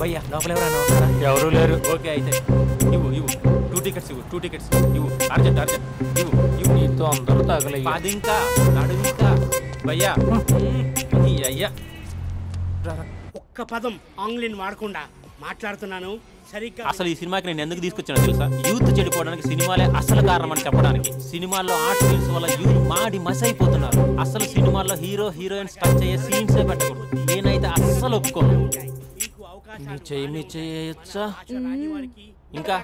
భయ్యా లోపల ఎవరైనా ఉన్నారా? ఎవరు లేరు. ఓకే అయితే ఇవ్వు 2 టికెట్స్ ఇవ్వు 2 టికెట్స్ ఇవ్వు అర్జెంట్ ఇవ్వు నీతో అందరూ తగలయ్యా. 10 ఇంకా నడు ఇంకా భయ్యా అయ్యా ఒక్క పదం ఆంగ్లీన్ వాడకుండా మాట్లాడుతున్నాను సరిగ్గా. అసలు ఈ సినిమాకి నేను ఎందుకు తీసుకొచ్చానో తెలుసా? యూత్ చెడిపోవడానికి సినిమాలే అసలు కారణం అని చెప్పడానికి. సినిమాల్లో ఆర్ట్ ఫిల్మ్స్ వల్ల యూత్ మాడి మస్ అయిపోతున్నారు. అసలు సినిమాల్లో హీరో హీరోయిన్స్ టచ్ అయ్యే సీన్సే పెట్టకూడదు. నేనైతే అస్సలు ఒప్పుకోను. చేయొచ్చా? ఇంకా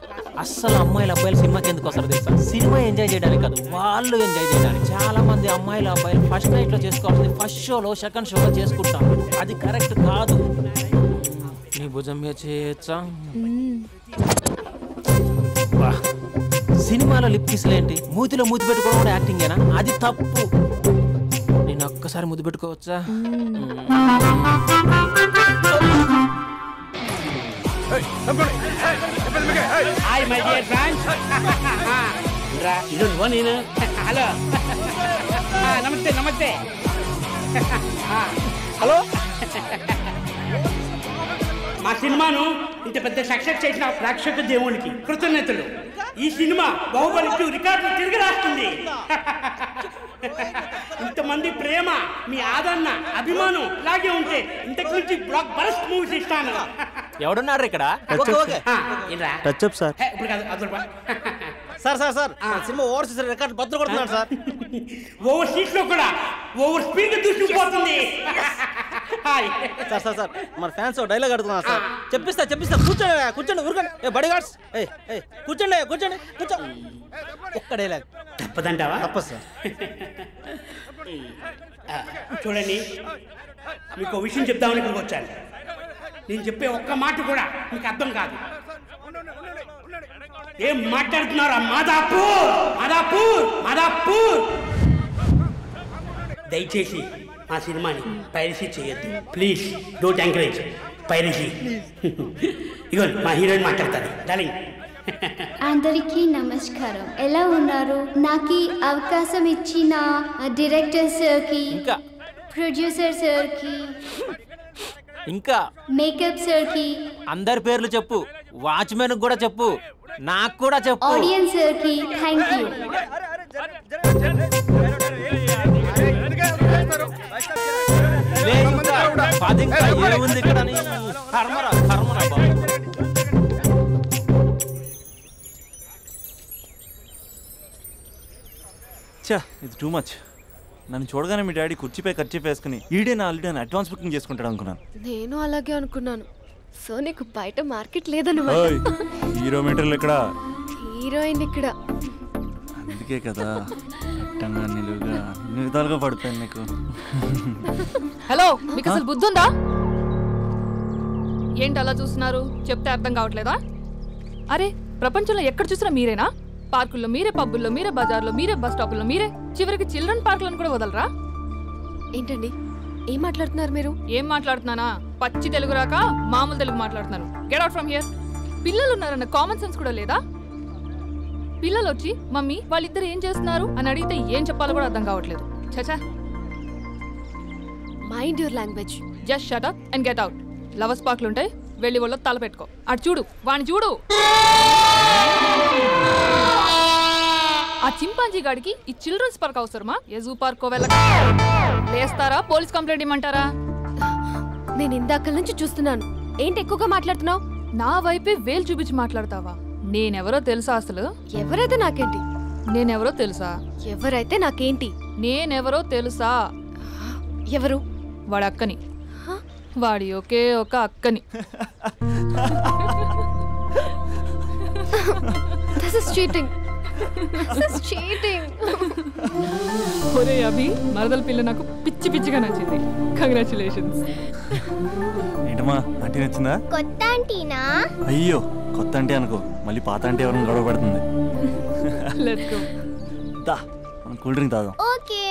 అస్సలు అమ్మాయిలు అబ్బాయిలు సినిమాకి ఎందుకు వస్తారు తెలుసా? సినిమా ఎంజాయ్ చేయడానికి కాదు, వాళ్ళు ఎంజాయ్ చేయడానికి. చాలా మంది అమ్మాయిలు అబ్బాయిలు ఫస్ట్ నైట్ లో చేసుకోవాల్సింది ఫస్ట్ షోలో సెకండ్ షోలో చేసుకుంటాం. అది కరెక్ట్ కాదు. నీ భుజం మీద చేయొచ్చా? సినిమాలో లిప్ కిస్లేంటి? మూతిలో మూతి పెట్టుకోవడం కూడా యాక్టింగేనా? అది తప్పు. నేను ఒక్కసారి ముద్దు పెట్టుకోవచ్చా? Hi my dear friends. నేను హలో నమస్తే నమస్తే. హలో. మా సినిమాను ఇంత పెద్ద సక్సెస్ చేసిన ప్రేక్షక దేవునికి కృతజ్ఞతలు. ఈ సినిమా బాహుబలి 2 రికార్డులు తిరిగి రాస్తుంది. ఇంతమంది ప్రేమ, మీ ఆదరణ, అభిమానం ఇలాగే ఉంటే ఇంతకు నుంచి బ్లాక్ బరస్ట్ మూవీస్ ఇస్తాను. ఎవడున్నారు ఇక్కడ? సార్ సినిమా ఓవర్ చూసారు, రికార్డు బద్దలు కొడుతున్నాడు సార్. ఓవర్ సీట్ లో కూడా ఓవర్ స్పీడ్ దూసుకుపోతుంది. సార్ మన ఫ్యాన్స్ డైలాగ్ అడుగుతున్నారు సార్. చెప్పిస్తా కూర్చోండి ఊరుకోండి. బడి గార్డ్స్ కూర్చోండి కూర్చో. ఒక్క డైలాగ్ తప్పదంటావా? తప్పదు సార్. చూడండి, మీకు ఒక విషయం చెప్దామని ఇక్కడికి వచ్చాను. నేను చెప్పే ఒక్క మాట కూడా మీకు అర్థం కాదు. ఏం మాట్లాడుతున్నారా? మాదాపూర్. దయచేసి మా సినిమాని పైరసీ చేయొద్దు ప్లీజ్. Don't encourage piracy. ఇగో మా హీరోయిన్ మాట్లాడతారు. డార్లింగ్. అందరికీ నమస్కారం. ఎలా ఉన్నారు? నాకు అవకాశం ఇచ్చిన డైరెక్టర్ సార్కి, ప్రొడ్యూసర్ సార్కి, ఇంకా మేకప్ సార్కి, అందరి పేర్లు చెప్పు. వాచ్మెన్ కూడా చెప్పు, నాకు కూడా చెప్పు. ఆడియన్స్ సార్కి థ్యాంక్ యూ. ఏముంది ఇక్కడ? కర్మరా బాబు. ఇది టూ మచ్. నన్ను చూడగానే మీ డాడీ కుర్చీపై ఖర్చు వేసుకుని ఈడేనా ఆల్రెడీ అడ్వాన్స్ బుకింగ్ చేసుకుంటాడు అనుకున్నాను. నేను అలాగే అనుకున్నాను. సో నీకు బయట మార్కెట్ లేదన్నమాట. హీరో మీటర్లు ఇక్కడ, హీరోయిన్ ఇక్కడ. అందుకే కదా అట్టంగా నిలువుగా అన్ని విధాలుగా పడిపోయాను నీకు. హలో, మీకు అసలు బుద్ధి ఉందా? ఏంటి అలా చూస్తున్నారు? చెప్తే అర్థం కావట్లేదా? అరే, ప్రపంచంలో ఎక్కడ చూసినా మీరేనా? పార్కుల్లో మీరే, పబ్బుల్లో మీరే, బజార్లో మీరే, బస్ స్టాపుల్లో మీరే, చివరికి చిల్డ్రన్ పార్కులను కూడా వదలరా? ఏంటండి ఏం మాట్లాడుతున్నారు మీరు? ఏం మాట్లాడుతున్నానా? పచ్చి తెలుగు రాక మామూలు తెలుగు మాట్లాడుతున్నాను. Get out from here. పిల్లలు ఉన్నారన్న కామన్ సెన్స్ కూడా లేదా? పిల్లలు వచ్చి మమ్మీ వాళ్ళిద్దరు ఏం చేస్తున్నారు అని అడిగితే ఏం చెప్పాలో కూడా అర్థం కావట్లేదు. చచా. Mind your language. Just shut up and get out. Lovers పార్క్లు ఉంటాయి, వెళ్ళి వాళ్ళ తల పెట్టుకో. అటు చూడు, వాణ్ణి చూడు. ఆ చింపాంజీ గాడికి ఈ చిల్డ్రన్స్ పార్క్ అవసరమా? ఏ జూ పార్కో వెళ్ళక లేస్తారా? పోలీస్ కంప్లైంట్ ఇమ్మంటారా? నేను ఇందాక నుంచి చూస్తున్నాను. ఏంటి ఎక్కువగా మాట్లాడుతున్నావు? నా వైపే వేలు చూపించి మాట్లాడతావా? నేనెవరో తెలుసా? అసలు ఎవరైతే నాకేంటి? నేనెవరో తెలుసా? ఎవరైతే నాకేంటి? నేనెవరో తెలుసా? ఎవరు? వాడి అక్కని. వాడి ఒకే ఒక అక్కని. This is cheating. This is cheating. ఒరే అభి, మరదల పిల్ల నాకు పిచ్చి పిచ్చిగా నచ్చింది. కంగ్రాచులేషన్స్. ఏంటమ్మా ఆంటీ నచ్చిందా? కొత్త ఆంటీనా? అయ్యో, కొత్త అంటే అనుకో, మళ్ళీ పాత అంటే ఎవరైనా గొడవ పడుతుంది. Let's go. దా, మనం కూల్ డ్రింక్ తాగాం. ఓకే.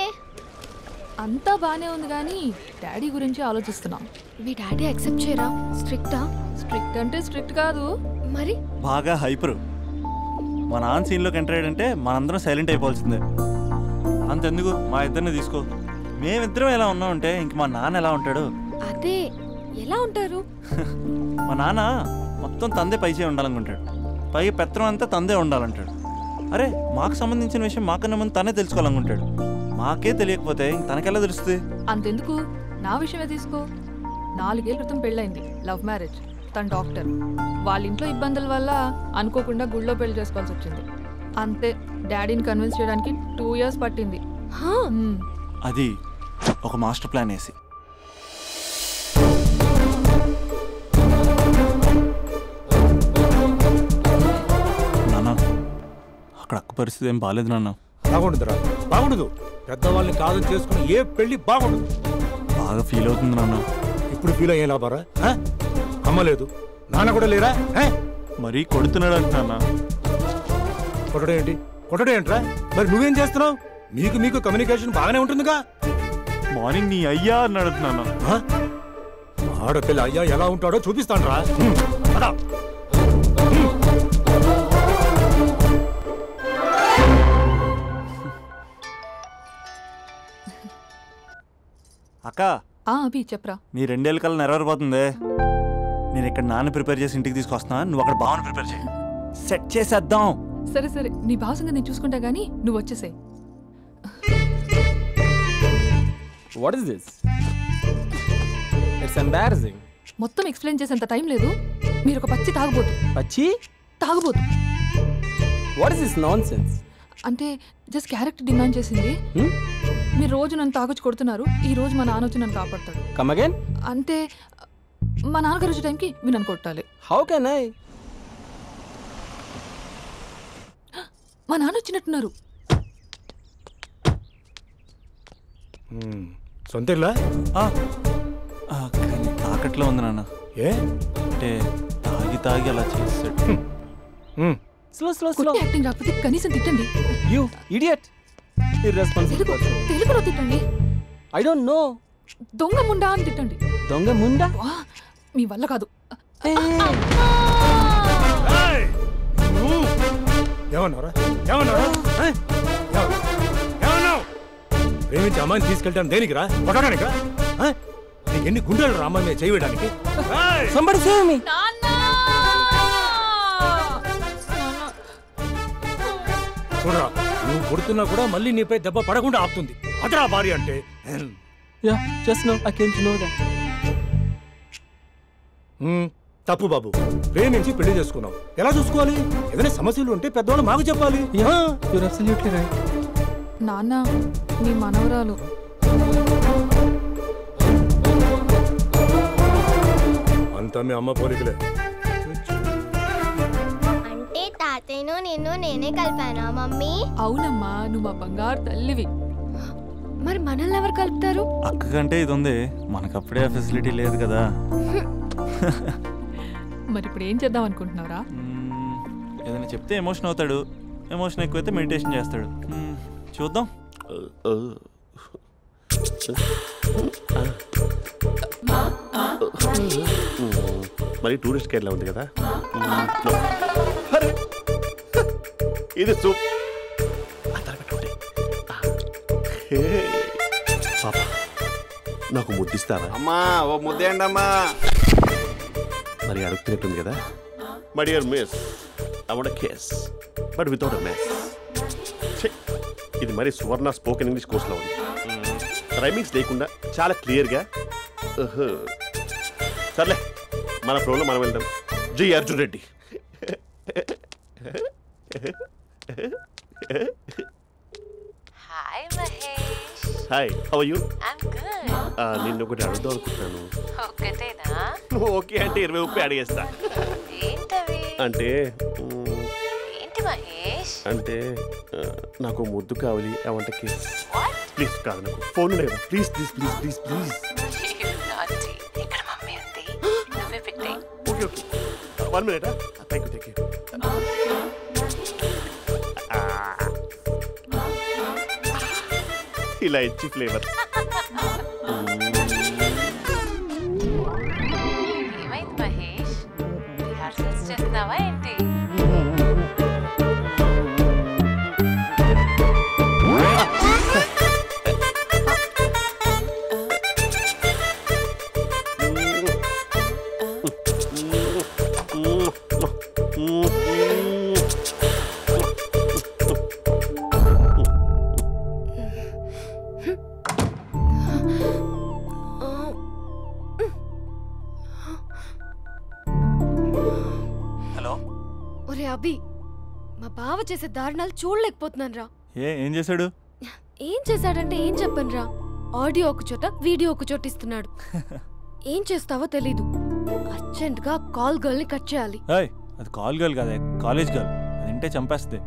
అంతా బానే ఉంది కానీ డాడీ గురించి ఆలోచిస్తున్నాం. మీ డాడీ యాక్సెప్ట్ చేయరా? స్ట్రిక్టా? స్ట్రిక్ట్ అంటే స్ట్రిక్ట్ కాదు మరి. బాగా హైపర్. మా నాన్న సీన్లోకి ఎంటర్ అయ్యాడంటే మనందరం సైలెంట్ అయిపోవాల్సిందే. అంతెందుకు, మా ఇద్దరిని తీసుకో. మేమిద్దరం ఎలా ఉన్నామంటే ఇంక మా నాన్న ఎలా ఉంటాడు? అదే ఎలా ఉంటారు? మా నాన్న మొత్తం తందే పైచే ఉండాలనుకుంటాడు. పైగా పెత్తనం అంతా తందే ఉండాలంటాడు. అరే మాకు సంబంధించిన విషయం మాకన్నా ముందు తనే తెలుసుకోవాలనుకుంటాడు. మాకే తెలియకపోతే తనకెలా తెలుస్తుంది? అంతెందుకు, నా విషయమే తీసుకో. 4 ఏళ్ల క్రితం పెళ్ళైంది, లవ్ మ్యారేజ్. తన డాక్టర్. వాళ్ళ ఇంట్లో ఇబ్బందుల వల్ల అనుకోకుండా గుళ్ళో పెళ్లి చేసుకోవాల్సి వచ్చింది. అంతే, డాడీని కన్విన్స్ చేయడానికి 2 years పట్టింది. అది ఒక మాస్టర్ ప్లాన్ వేసి. నాన్న అక్కడ అక్క పరిస్థితి ఏం బాగాలేదు నాన్న. బాగుండదురా, బాగుండదు. పెద్దవాళ్ళని కాదు చేసుకుని ఏ పెళ్లి బాగుండదు. బాగా ఫీల్ అవుతుంది నాన్న. ఇప్పుడు ఫీల్ అయ్యే లాభారా? అమ్మ లేదు, నాన్న కూడా లేరా? మరీ కొడుతున్నాడు అంటున్నా. కొట్టడం ఏంటి? కొట్టడం ఏంట్రా? మరి నువ్వేం చేస్తున్నావు? మీకు కమ్యూనికేషన్ బాగానే ఉంటుందిగా. మార్నింగ్ నీ అయ్యా అని అడుగుతున్నాను. ఆడపిల్ల అయ్యా ఎలా ఉంటాడో చూపిస్తానురా. అక్క అభి చెప్పరా. నీ 2 ఏళ్ళ కల్లా నెరవేరిపోతుంది. నేను ఇక్కడ నాన్న ప్రిపేర్ చేసి ఇంటికి తీసుకొస్తున్నా, నువ్వు అక్కడ బావని ప్రిపేర్ చేయి. సెట్ చేసేద్దాం. సరే సరే, నీ భావసంగా నేను చూసుకుంటా గానీ నువ్వు వచ్చేసాయి. What is this? It's embarrassing. మొత్తం ఎక్స్ప్లెయిన్ చేసేంత టైం లేదు. మీరు ఒక పచ్చి తాగుబోతు. పచ్చి తాగుబోతు. What is this nonsense? అంటే జస్ట్ క్యారెక్టర్ డిమాండ్ చేసింది. మీరు రోజు నన్ను తాగొచ్చి కొడుతున్నారు, ఈ రోజు మా నాన్న వచ్చి నన్ను కాపాడతాడు. Come again? అంటే మా నాన్నగారు వచ్చే టైంకి మీరు నన్ను కొట్టాలి. How can I? మా నాన్న వచ్చినట్టున్నారు. సొంత ఇల్లా? కానీ తాకట్లో ఉంది నాన్న. ఏ అంటే తాగి అలా చేస్తాడు. Slow. యాక్టింగ్ రాకపోతే కనీసం తిట్టండి. You idiot. Irresponsible. తెలుగులో తిట్టండి. I don't know. దొంగ ముండా అని తిట్టండి. దొంగ ముండా? మీ వల్ల కాదు. ఏమన్నారా? ప్రేమించి అమ్మాయిని తీసుకెళ్తాను దేనికిరా? కొట్టడానికిరా? నీకు ఎన్ని గుండెలు రా అమ్మాయి మీద చేయడానికి? Somebody save me. చూడరా, నువ్వు కొడుతున్నా కూడా మళ్ళీ నీపై దెబ్బ పడకుండా ఆపుతుంది. అదరా భార్య అంటే. Yeah, just now I came to know that. తప్పు బాబు. ప్రేమించి పెళ్లి చేసుకున్నావు, ఎలా చూసుకోవాలి? ఏదైనా సమస్యలు ఉంటే పెద్దవాళ్ళు మాకు చెప్పాలి. You're absolutely right. నాన్న, మీ మనవరాలు. అంతా మీ అమ్మ పోలికలే. అంటే తాతయ్యను నిన్ను నేనే కలిపానా మమ్మీ? అవునమ్మా, నువ్వు మా బంగారు తల్లివి. మరి మనల్ని ఎవరు కలుపుతారు? అక్క కంటే ఇది ఉంది, మనకప్పుడే ఆ ఫెసిలిటీ లేదు కదా. మరి ఇప్పుడు ఏం చేద్దాం అనుకుంటున్నారా? ఏదైనా చెప్తే ఎమోషన్ అవుతాడు, ఎమోషన్ ఎక్కువైతే మెడిటేషన్ చేస్తాడు. చూద్దాం. మరి టూరిస్ట్ కేరళ ఉంది కదా, ఇది సూప్. నాకు ముద్దిస్తారా? అమ్మా ఓ ముద్దేయండి అమ్మా. మరి అడుగుతున్నట్టుంది కదా. My dear miss, I want a kiss but without a mess. ఇది మరి సువర్ణ స్పోకెన్ ఇంగ్లీష్ కోర్సులో ఉంది. రైమింగ్స్ లేకుండా చాలా క్లియర్గా. సర్లే, మన ప్రోలో మనం వెళ్దాం. G Arjun Reddy. Hi Mahesh. Hi, how are you? I'm good. నిన్ను ఒకటి అడుగుదాం అనుకుంటున్నాను. ఒకటేనా? ఓకే అంటే 20 రూపాయలు అడిగేస్తా. ఏంటవి? అంటే ఏంటి మహేష్? అంటే నాకు ముద్దు కావాలి. I want a kiss. Please. కాదు, నాకు ఫోన్ లేదా? Please please please please please. నాటి ఇక్కడ మమ్మీ ఉంది, నువ్వే పెట్టే. Okay okay, 1 minute. Thank you. ఇలా ఇచ్చి ఫ్లేవర్. ఏమైంది మహేష్, రిహార్సల్స్ చేస్తున్నావా ఏంటి? బావ చేసే దారుణాలు చూడలేకపోతున్నాను రా. ఏం చేశాడు? ఏం చేశాడంటే ఏం చెప్పను రా. ఆడియో ఒక చోట వీడియో ఒక చోట ఇస్తున్నాడు. ఏం చేస్తావో తెలీదు. అర్జెంట్ గా కాల్ గర్ల్ ని కట్ చేయాలి. అది కాల్ గర్ల్ కాదే, కాలేజ్ గర్ల్. అది వింటే చంపేస్తే.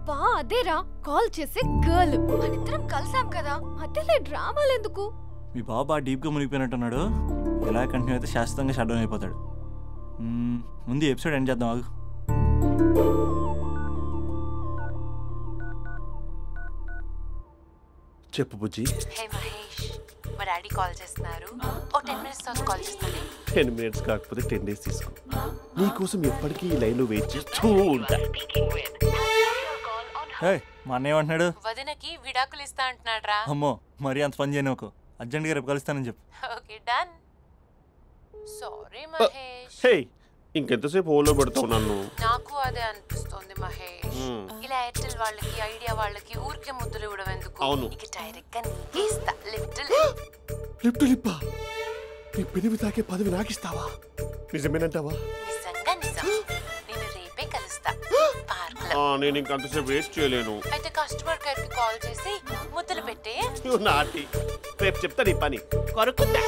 బా అదేరా కాల్ చేసే గర్ల్. మనిద్దరం కలిసాం కదా, మధ్యలో డ్రామాలు ఎందుకు? మీ బాబా డీప్గా మునిగిపోయినట్టున్నాడు. ఎలా కంటిన్యూ అయితే శాశ్వతంగా షట్ డౌన్ అయిపోతాడు. ముందు ఎపిసోడ్ ఎండ్ చేద్దాం ఆగు. చెప్పు బుజ్జి. హే మహేష్, మా డాడీ కాల్ చేస్తున్నారు. ఓ 10 minutes తర్వాత కాల్ చేస్తాను. 10 minutes కాకపోతే 10 days తీసుకో. నీకోసం ఎప్పటికీ ఈ లైన్లో వెయిట్ చేస్తూ ఉంటా. మా అన్నయ్య అంటున్నాడు, వదినకి విడాకులు ఇస్తా అంటున్నాడు రా. అమ్మో మరి అంత పని చేయను. అర్జెంట్గా రేపు కలుస్తానని చెప్పు. Okay done. సారీ మహేష్. హే ఇంకెంతసేపు హోల్లో పెడతావు నన్ను? నాకు అదే అనిపిస్తుంది మహేష్. ఇలా ఎయిర్టెల్ వాళ్ళకి ఐడియా వాళ్ళకి ఊరికే ముద్దులు ఇవ్వడం ఎందుకు? అవును. ఇక డైరెక్ట్ గా నీకే ఇస్తా. లిప్ట్ లిప్పా నీ పెదవి తాకే పదవి నాకిస్తావా? నిజమేనంటావా? నిజంగా నిజం. నేను రేపే కలుస్తా పార్క్ లో. నేను ఇంకంతసేపు వెయిట్ చేయలేను. అయితే కస్టమర్ కేర్ కి కాల్ చేసి ముద్దులు పెట్టే. నాటి రేపు చెప్తా నీ పని. కొరుకుంటా.